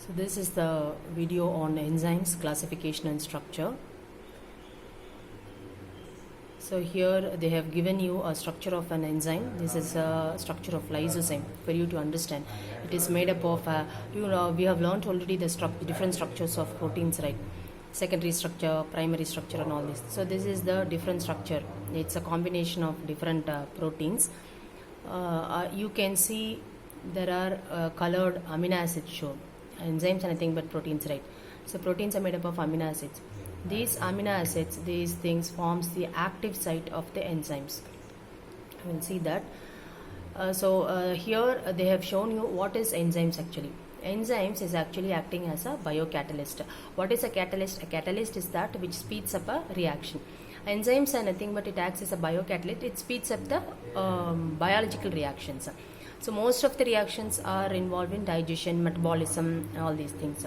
So this is the video on enzymes classification and structure. So here they have given you a structure of an enzyme. This is a structure of lysozyme for you to understand. It is made up of, we have learned already the different structures of proteins, right? Secondary structure, primary structure and all this. So this is the different structure. It's a combination of different proteins. You can see there are colored amino acids shown. Enzymes are nothing but proteins, right? So proteins are made up of amino acids. These amino acids, these things forms the active site of the enzymes. You will see that. Here they have shown you what is enzymes actually. Enzymes is actually acting as a biocatalyst. What is a catalyst? A catalyst is that which speeds up a reaction. Enzymes are nothing but it acts as a biocatalyst. It speeds up the biological reactions. So most of the reactions are involved in digestion, metabolism, all these things.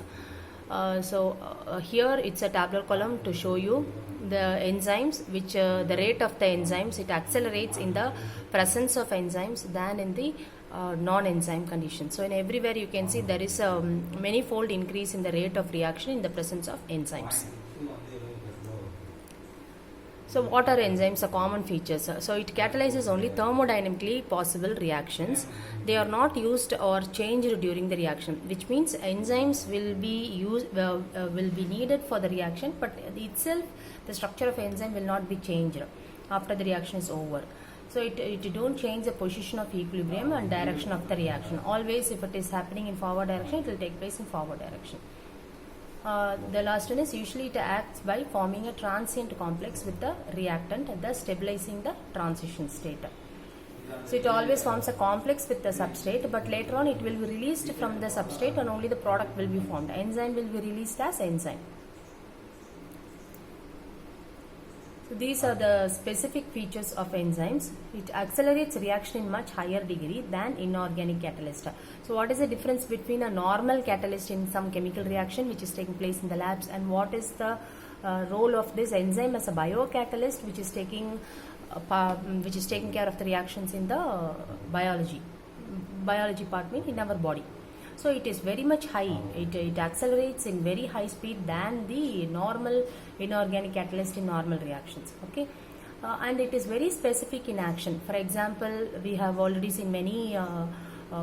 Here it's a tabular column to show you the enzymes, which the rate of the enzymes, it accelerates in the presence of enzymes than in the non-enzyme condition. So in everywhere you can see there is a many-fold increase in the rate of reaction in the presence of enzymes. So what are enzymes? Are common features. So it catalyzes only thermodynamically possible reactions. They are not used or changed during the reaction, which means enzymes will be needed for the reaction, but itself the structure of enzyme will not be changed after the reaction is over. So it don't change the position of equilibrium and direction of the reaction. Always if it is happening in forward direction, it will take place in forward direction. The last one is usually it acts by forming a transient complex with the reactant and thus stabilizing the transition state. So it always forms a complex with the substrate, but later on it will be released from the substrate and only the product will be formed. Enzyme will be released as enzyme. So these are the specific features of enzymes. It accelerates reaction in much higher degree than inorganic catalyst. So what is the difference between a normal catalyst in some chemical reaction which is taking place in the labs, and what is the role of this enzyme as a biocatalyst which is taking care of the reactions in the biology part, means in our body. So it is very much high. It accelerates in very high speed than the normal inorganic catalyst in normal reactions. Okay, and it is very specific in action. For example, we have already seen many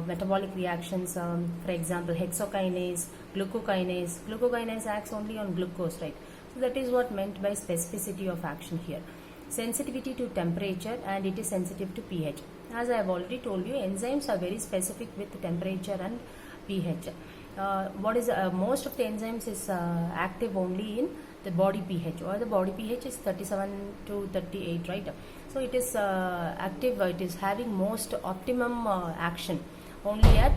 metabolic reactions. For example, hexokinase, glucokinase. Glucokinase acts only on glucose, right? So that is what meant by specificity of action here. Sensitivity to temperature, and it is sensitive to pH. As I have already told you, enzymes are very specific with temperature and pH. Most of the enzymes is active only in the body pH, or the body pH is 37 to 38, right? So it is active, it is having most optimum action only at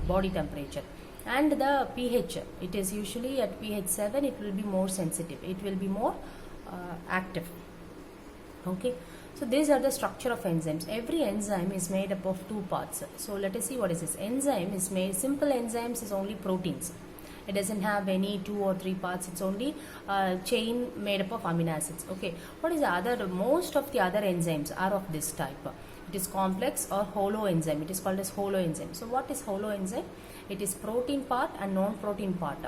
body temperature. And the pH, it is usually at pH 7, it will be more sensitive, it will be more active. Okay, so these are the structure of enzymes. Every enzyme is made up of two parts. So let us see what is this. Enzyme is made, simple enzymes is only proteins. It doesn't have any 2 or 3 parts. It's only a chain made up of amino acids. Okay, what is the other? Most of the other enzymes are of this type. It is complex or hollow enzyme. It is called as hollow enzyme. So what is hollow enzyme? It is protein part and non-protein part.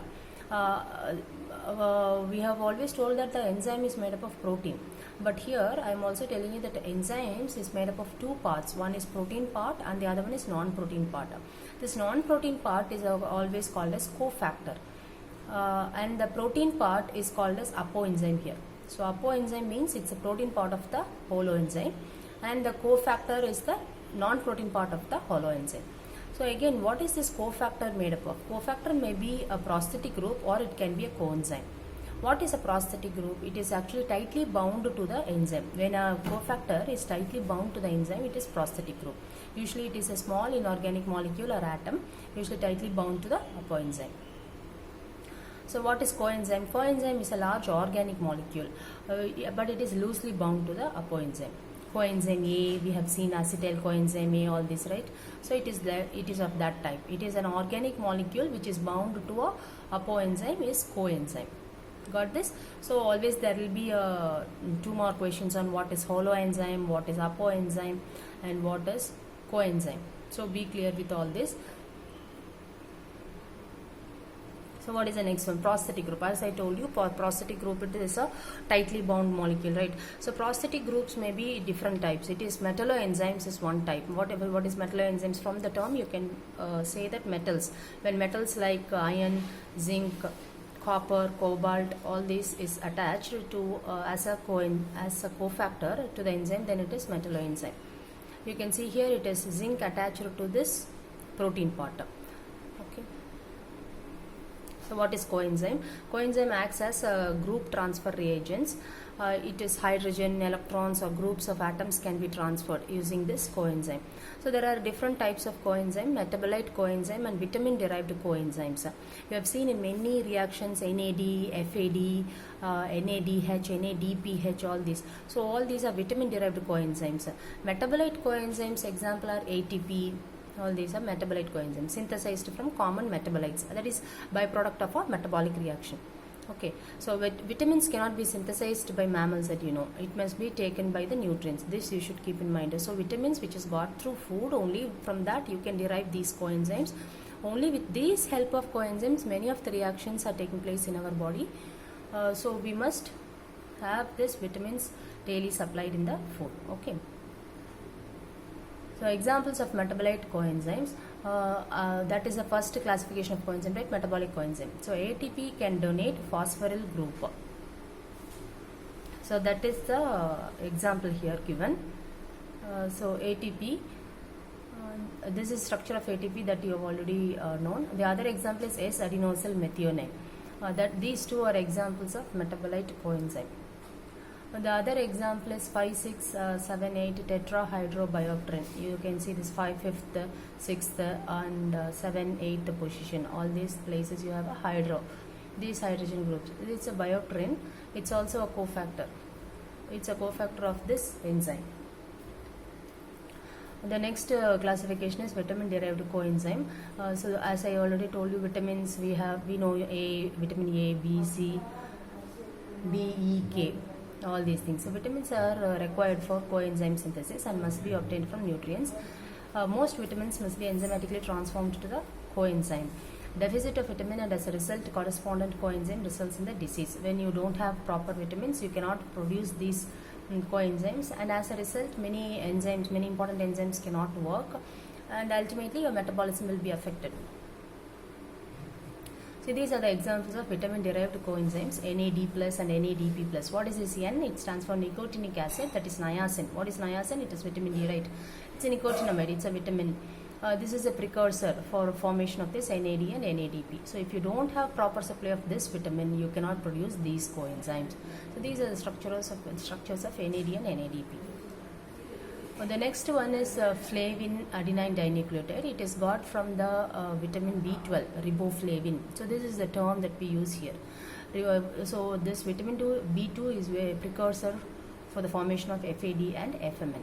We have always told that the enzyme is made up of protein, but here I am also telling you that enzymes is made up of two parts. One is protein part and the other one is non-protein part. This non-protein part is always called as cofactor, and the protein part is called as apoenzyme here. So apoenzyme means it's a protein part of the hollow enzyme, and the cofactor is the non-protein part of the hollow enzyme. So again, what is this cofactor made up of? Cofactor may be a prosthetic group or it can be a coenzyme. What is a prosthetic group? It is actually tightly bound to the enzyme. When a cofactor is tightly bound to the enzyme, it is prosthetic group. Usually it is a small inorganic molecule or atom, usually tightly bound to the apoenzyme. So what is coenzyme? Coenzyme is a large organic molecule, but it is loosely bound to the apoenzyme. Coenzyme A, we have seen acetyl coenzyme A, all this, right? So it is of that type. It is an organic molecule which is bound to a apoenzyme is coenzyme. Got this? So always there will be 2 more questions on what is hollow enzyme, what is apoenzyme, and what is coenzyme. So be clear with all this. So what is the next one? Prosthetic group. As I told you, for prosthetic group it is a tightly bound molecule, right? So prosthetic groups may be different types. It is metalloenzymes is one type. What is metalloenzymes? From the term you can say that metals. When metals like iron, zinc, copper, cobalt, all this is attached to as a cofactor to the enzyme, then it is metalloenzyme. You can see here it is zinc attached to this protein part. Okay. So what is coenzyme? Coenzyme acts as a group transfer reagents. It is hydrogen, electrons or groups of atoms can be transferred using this coenzyme. So there are different types of coenzyme, metabolite coenzyme and vitamin derived coenzymes. You have seen in many reactions NAD, FAD, NADH, NADPH, all these. So all these are vitamin derived coenzymes. Metabolite coenzymes example are ATP. All these are metabolite coenzymes synthesized from common metabolites, that is byproduct of a metabolic reaction. Okay, so vitamins cannot be synthesized by mammals, that you know. It must be taken by the nutrients. This you should keep in mind. So vitamins which is got through food, only from that you can derive these coenzymes. Only with this help of coenzymes many of the reactions are taking place in our body. So we must have this vitamins daily supplied in the food. Okay. So examples of metabolite coenzymes, that is the first classification of coenzyme, right? Metabolic coenzyme. So ATP can donate phosphoryl group. So that is the example here given. So ATP, this is structure of ATP that you have already known. The other example is S-adenosyl methionine. That these two are examples of metabolite coenzyme. The other example is 5,6,7,8 tetrahydrobiopterin. You can see this 5th, 5th, 6th and 7th, 8th position. All these places you have a hydro. These hydrogen groups. It's a biopterin. It's also a cofactor. It's a cofactor of this enzyme. The next classification is vitamin derived coenzyme. So as I already told you, vitamins we know vitamin A, B, C, D, E, K. All these things. So vitamins are required for coenzyme synthesis and must be obtained from nutrients. Most vitamins must be enzymatically transformed to the coenzyme. Deficit of vitamin and as a result correspondent coenzyme results in the disease. When you don't have proper vitamins, you cannot produce these coenzymes, and as a result many important enzymes cannot work, and ultimately your metabolism will be affected. So these are the examples of vitamin derived coenzymes, NAD plus and NADP plus. What is this N? It stands for nicotinic acid, that is niacin. What is niacin? It is vitamin D, right? It's a nicotinamide, it's a vitamin. This is a precursor for formation of this NAD and NADP. So if you don't have proper supply of this vitamin, you cannot produce these coenzymes. So these are the structures of NAD and NADP. The next one is flavin adenine dinucleotide. It is got from the vitamin B12, riboflavin. So this is the term that we use here. So this vitamin B2 is a precursor for the formation of FAD and FMN.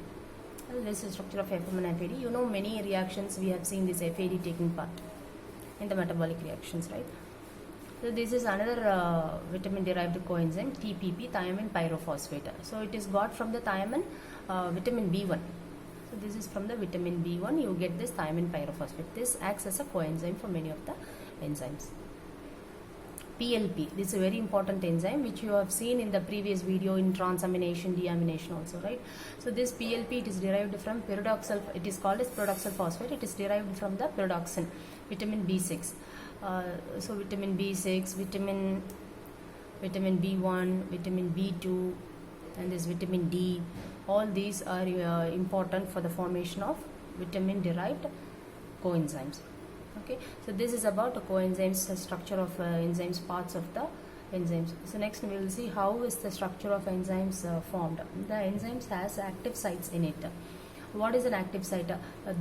This is structure of FMN and FAD. You know many reactions we have seen this FAD taking part in the metabolic reactions, right? So this is another vitamin derived coenzyme, TPP, thiamine pyrophosphate. So it is got from the thiamine vitamin B1. So this is from the vitamin B1 you get this thiamine pyrophosphate. This acts as a coenzyme for many of the enzymes. PLP, this is a very important enzyme which you have seen in the previous video in transamination, deamination also, right? So this PLP, it is derived from pyridoxal, it is called as pyridoxal phosphate. It is derived from the pyridoxine, vitamin B6. So vitamin B6, vitamin B1, vitamin B2 and this vitamin D, all these are important for the formation of vitamin derived coenzymes. Okay, so this is about the coenzymes, structure of enzymes, parts of the enzymes. So next we will see how is the structure of enzymes formed. The enzymes has active sites in it. What is an active site?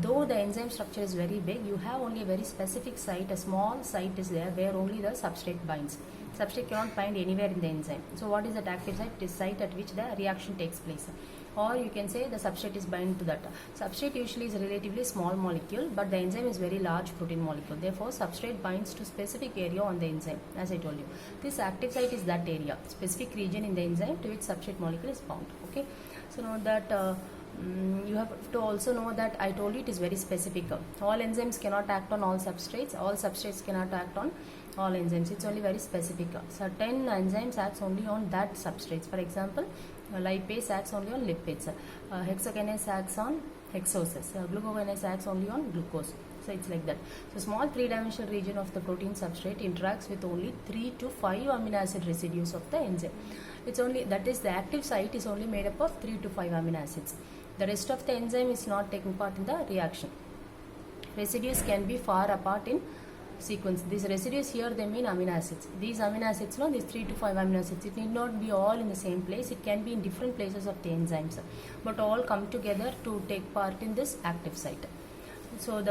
Though the enzyme structure is very big, you have only a very specific site, a small site is there where only the substrate binds. Substrate cannot bind anywhere in the enzyme. So what is that active site? It is site at which the reaction takes place. Or you can say the substrate is bound to that. Substrate usually is a relatively small molecule, but the enzyme is very large protein molecule. Therefore, substrate binds to specific area on the enzyme, as I told you. This active site is that area, specific region in the enzyme to which substrate molecule is bound. Okay. So now that You have to also know that I told you it is very specific. All enzymes cannot act on all substrates. All substrates cannot act on all enzymes. It's only very specific. Certain enzymes acts only on that substrates. For example, lipase acts only on lipids. Hexokinase acts on hexoses. Glucokinase acts only on glucose. So it's like that. So small three-dimensional region of the protein substrate interacts with only 3 to 5 amino acid residues of the enzyme. It's only, that is, the active site is only made up of 3 to 5 amino acids. The rest of the enzyme is not taking part in the reaction. Residues can be far apart in sequence. These residues here, they mean amino acids. These amino acids, no, these 3 to 5 amino acids, it need not be all in the same place. It can be in different places of the enzymes, but all come together to take part in this active site. So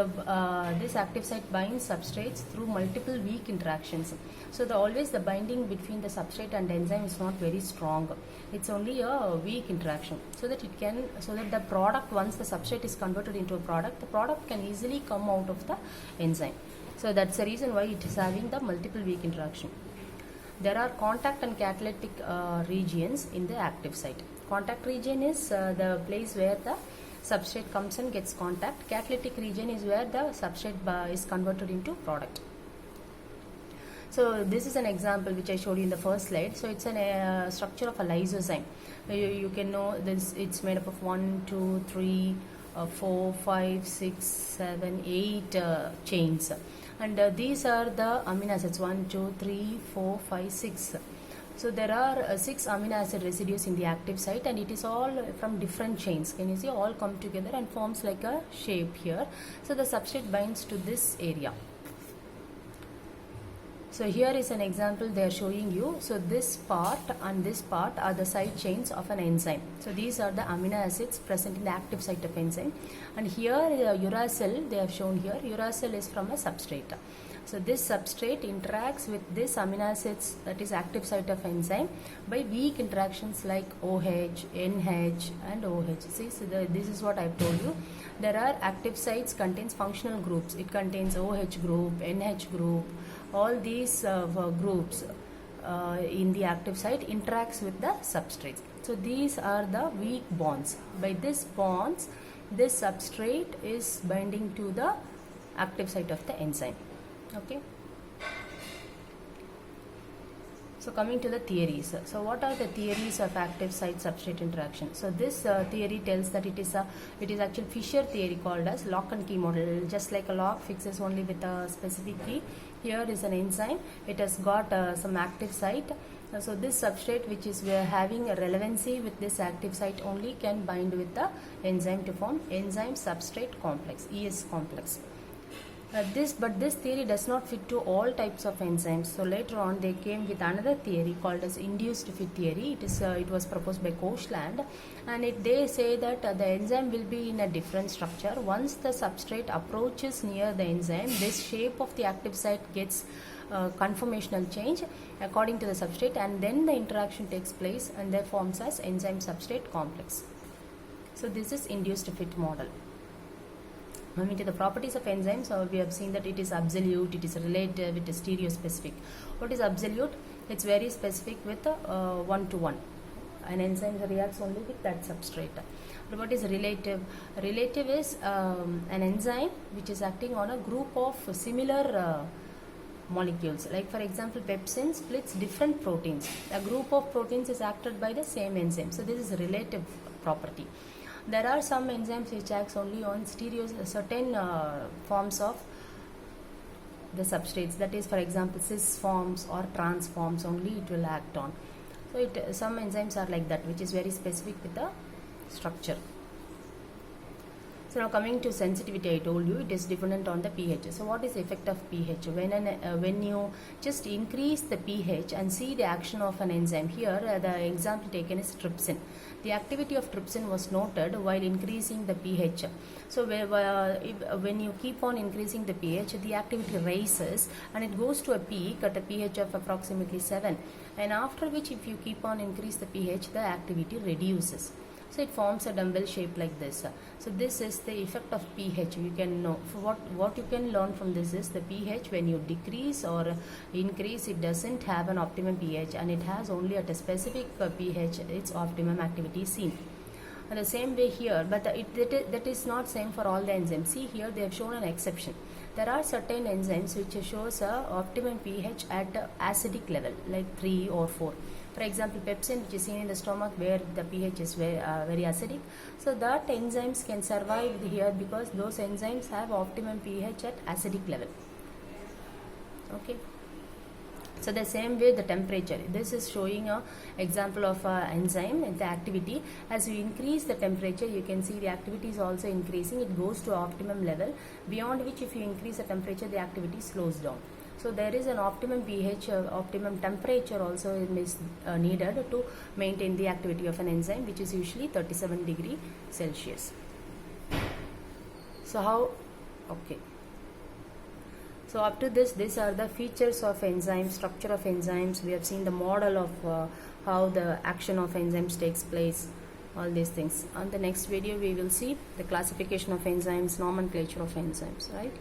this active site binds substrates through multiple weak interactions. So always the binding between the substrate and enzyme is not very strong. It's only a weak interaction. So that the product, once the substrate is converted into a product, the product can easily come out of the enzyme. So that's the reason why it is having the multiple weak interaction. There are contact and catalytic regions in the active site. Contact region is the place where the substrate comes and gets contact. Catalytic region is where the substrate is converted into product. So this is an example which I showed you in the first slide. So it's a structure of a lysozyme. You can know this. It's made up of 1, 2, 3, 4, 5, 6, 7, 8 chains, and these are the amino acids: 1, 2, 3, 4, 5, 6. So there are 6 amino acid residues in the active site, and it is all from different chains. Can you see, all come together and forms like a shape here. So the substrate binds to this area. So here is an example they are showing you. So this part and this part are the side chains of an enzyme. So these are the amino acids present in the active site of enzyme. And here uracil, they have shown here, uracil is from a substrate. So this substrate interacts with this amino acids, that is active site of enzyme, by weak interactions like OH, NH and OH. See, so this is what I have told you. There are active sites contains functional groups. It contains OH group, NH group. All these groups in the active site interacts with the substrates. So these are the weak bonds. By these bonds, this substrate is binding to the active site of the enzyme. Okay. So coming to the theories. So what are the theories of active site substrate interaction? So this theory tells that it is actually Fisher theory called as lock and key model. Just like a lock fixes only with a specific key, here is an enzyme. It has got some active site. So this substrate which is having a relevancy with this active site only can bind with the enzyme to form enzyme substrate complex, ES complex. But this theory does not fit to all types of enzymes. So later on they came with another theory called as induced fit theory. It was proposed by Koshland, and they say that the enzyme will be in a different structure. Once the substrate approaches near the enzyme, this shape of the active site gets conformational change according to the substrate, and then the interaction takes place and there forms as enzyme substrate complex. So this is induced fit model. Coming to the properties of enzymes, so we have seen that it is absolute, it is relative, it is stereospecific. What is absolute? It's very specific with 1-to-1. An enzyme reacts only with that substrate. But what is relative? Relative is an enzyme which is acting on a group of similar molecules. Like for example, pepsin splits different proteins. A group of proteins is acted by the same enzyme. So this is a relative property. There are some enzymes which acts only on certain forms of the substrates. That is, for example, cis forms or trans forms only it will act on. So some enzymes are like that, which is very specific with the structure. So now coming to sensitivity, I told you it is dependent on the pH. So what is the effect of pH? When you just increase the pH and see the action of an enzyme, here the example taken is trypsin. The activity of trypsin was noted while increasing the pH. So when you keep on increasing the pH, the activity rises and it goes to a peak at a pH of approximately 7. And after which, if you keep on increase the pH, the activity reduces. So it forms a dumbbell shape like this. So this is the effect of pH. You can know. What you can learn from this is the pH, when you decrease or increase, it doesn't have an optimum pH, and it has only at a specific pH its optimum activity seen. And the same way here, but that is not same for all the enzymes. See here they have shown an exception. There are certain enzymes which shows a optimum pH at acidic level like 3 or 4. For example, pepsin, which is seen in the stomach where the pH is very acidic. So that enzymes can survive here because those enzymes have optimum pH at acidic level. Okay. So the same way the temperature. This is showing a example of a enzyme and the activity. As you increase the temperature, you can see the activity is also increasing. It goes to optimum level, beyond which if you increase the temperature, the activity slows down. So there is an optimum pH, optimum temperature also is needed to maintain the activity of an enzyme, which is usually 37 degree Celsius. So how, okay. So up to this, these are the features of enzymes, structure of enzymes. We have seen the model of how the action of enzymes takes place, all these things. On the next video, we will see the classification of enzymes, nomenclature of enzymes, right?